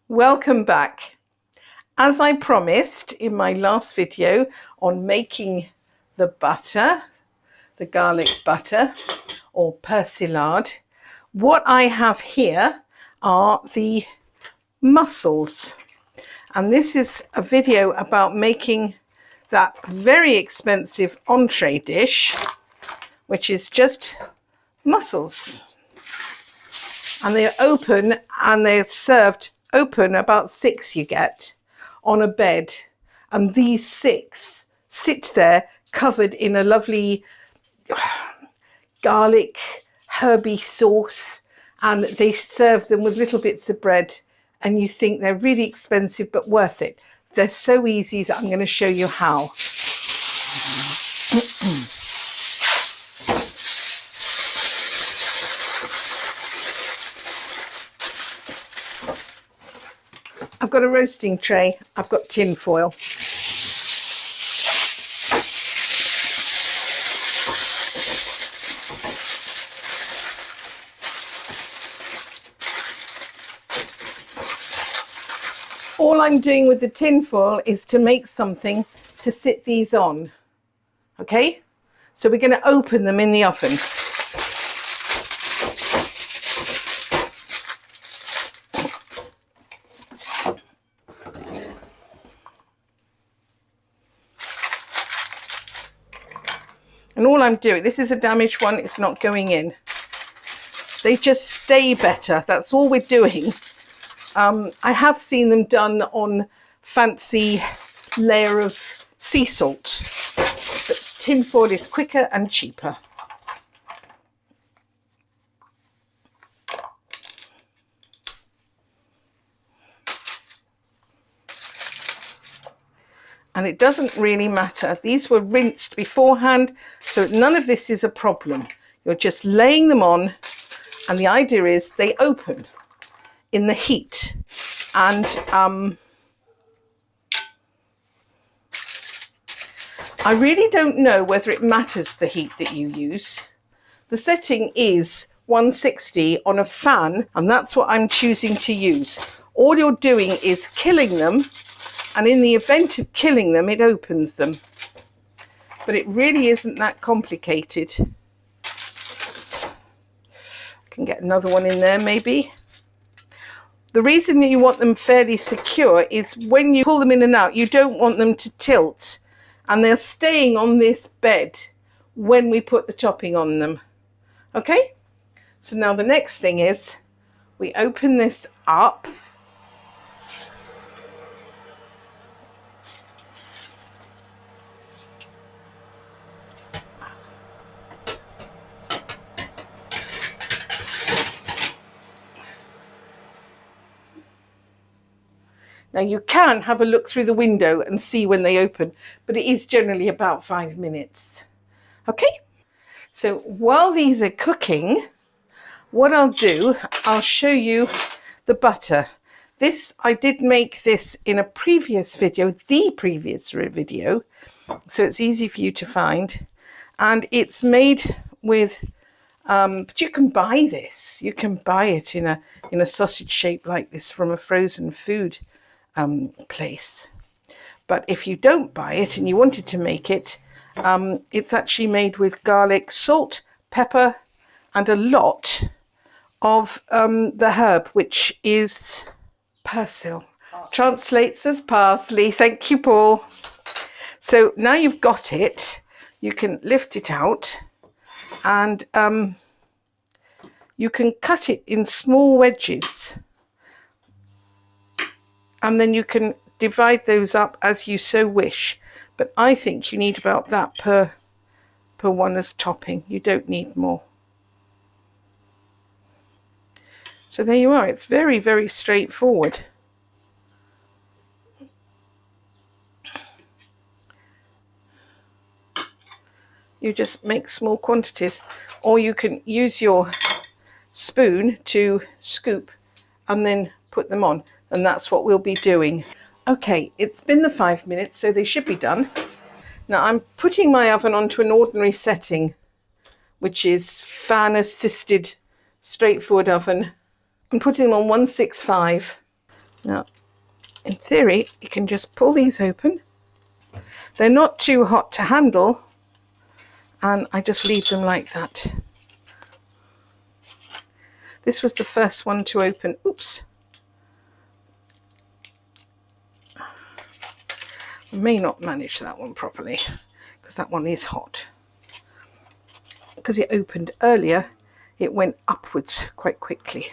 Welcome back. As I promised in my last video on making the butter, the garlic butter or persillade, what I have here are the mussels. And this is a video about making that very expensive entree dish, which is just mussels. And they're open and they're served open, about 6 you get on a bed, and these 6 sit there covered in a lovely garlic herby sauce, and they serve them with little bits of bread, and you think they're really expensive but worth it. They're so easy that I'm going to show you how. I've got a roasting tray, I've got tin foil. All I'm doing with the tin foil is to make something to sit these on. Okay, so we're going to open them in the oven. And all I'm doing, this is a damaged one, it's not going in. They just stay better, that's all we're doing. I have seen them done on fancy layer of sea salt, but tin foil is quicker and cheaper. And it doesn't really matter. These were rinsed beforehand, so none of this is a problem. You're just laying them on, and the idea is they open in the heat. And I really don't know whether it matters the heat that you use. The setting is 160 on a fan, and that's what I'm choosing to use. All you're doing is killing them, and in the event of killing them, it opens them. But it really isn't that complicated. I can get another one in there maybe. The reason you want them fairly secure is when you pull them in and out, you don't want them to tilt, and they're staying on this bed when we put the topping on them. Okay, so now the next thing is we open this up. Now you can have a look through the window and see when they open, but it is generally about 5 minutes. Okay, so while these are cooking, what I'll do, I'll show you the butter. This, I did make this in a previous video, so it's easy for you to find. And it's made with, but you can buy this. You can buy it in a sausage shape like this from a frozen food place. But if you don't buy it and you wanted to make it, it's actually made with garlic, salt, pepper, and a lot of the herb, which is parsley. Translates as parsley. Thank you, Paul. So now you've got it, you can lift it out, and you can cut it in small wedges, and then you can divide those up as you so wish. But I think you need about that per one as topping. You don't need more. So there you are. It's very, very straightforward. You just make small quantities, or you can use your spoon to scoop and then put them on, and that's what we'll be doing. Okay, it's been the 5 minutes, so they should be done. Now I'm putting my oven onto an ordinary setting, which is fan assisted straightforward oven. I'm putting them on 165. Now, in theory, you can just pull these open. They're not too hot to handle, and I just leave them like that. This was the first one to open. Oops. I may not manage that one properly because that one is hot. Because it opened earlier, it went upwards quite quickly.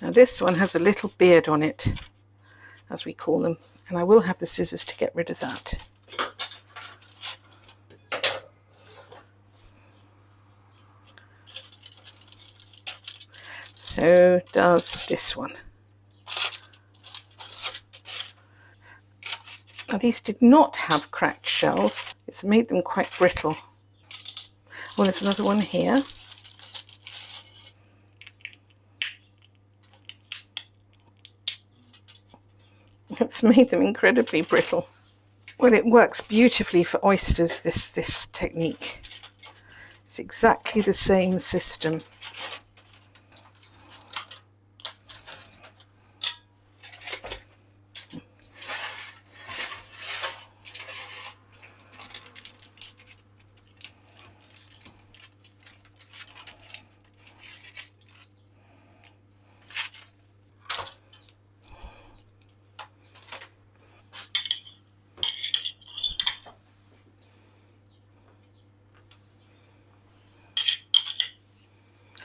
Now this one has a little beard on it, as we call them, and I will have the scissors to get rid of that. So does this one. Now these did not have cracked shells. It's made them quite brittle. Oh, there's another one here. It's made them incredibly brittle. Well, it works beautifully for oysters, this technique. It's exactly the same system.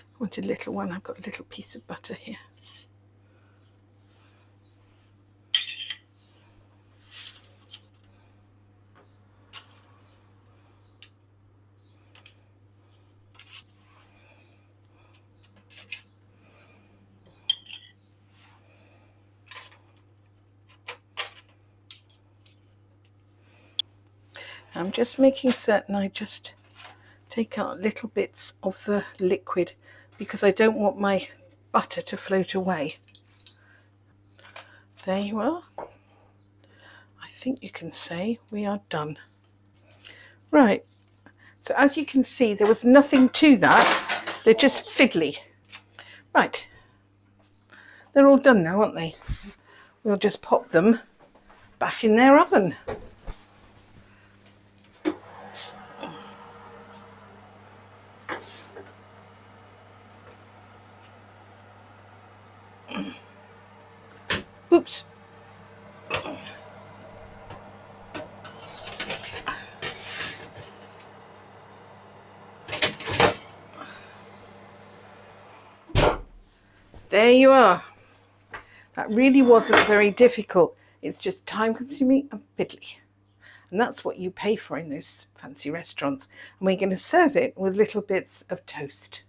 I want a little one. I've got a little piece of butter here. I'm just making certain I just take out little bits of the liquid because I don't want my butter to float away. There you are. I think you can say we are done. Right, so as you can see, there was nothing to that. They're just fiddly. Right, they're all done now, aren't they? We'll just pop them back in their oven. Oops. There you are. That really wasn't very difficult. It's just time consuming and fiddly. And that's what you pay for in those fancy restaurants. And we're going to serve it with little bits of toast,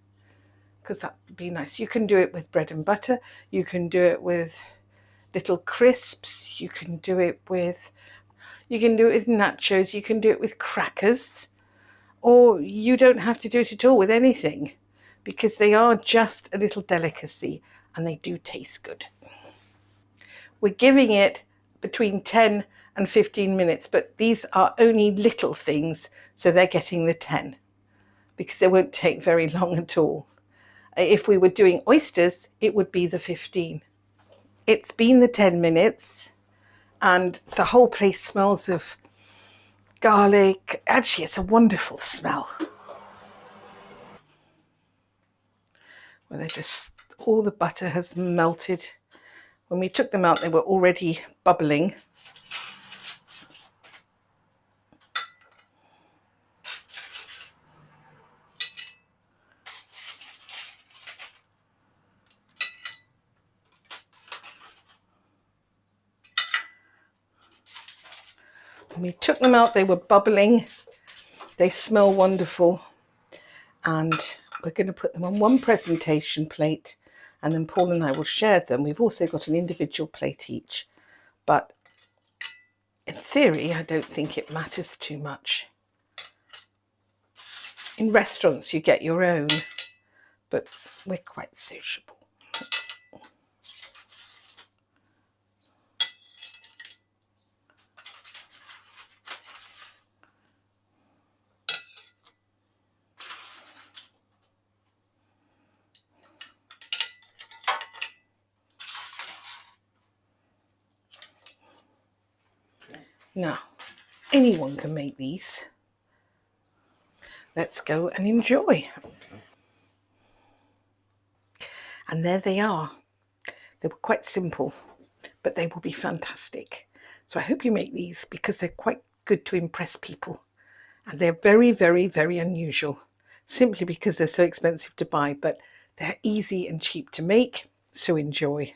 because that would be nice. You can do it with bread and butter. You can do it with little crisps. You can do it with nachos. You can do it with crackers. Or you don't have to do it at all with anything, because they are just a little delicacy and they do taste good. We're giving it between 10 and 15 minutes, but these are only little things, so they're getting the 10 because they won't take very long at all. If we were doing oysters, it would be the 15. It's been the 10 minutes and the whole place smells of garlic. Actually, it's a wonderful smell. Well, all the butter has melted. When we took them out, they were already bubbling. When we took them out, they were bubbling. They smell wonderful. And we're going to put them on one presentation plate, and then Paul and I will share them. We've also got an individual plate each, but in theory, I don't think it matters too much. In restaurants you get your own, but we're quite sociable. Now, anyone can make these. Let's go and enjoy. And there they are. They were quite simple, but they will be fantastic. So I hope you make these because they're quite good to impress people. And they're very, very, very unusual, simply because they're so expensive to buy, but they're easy and cheap to make. So enjoy.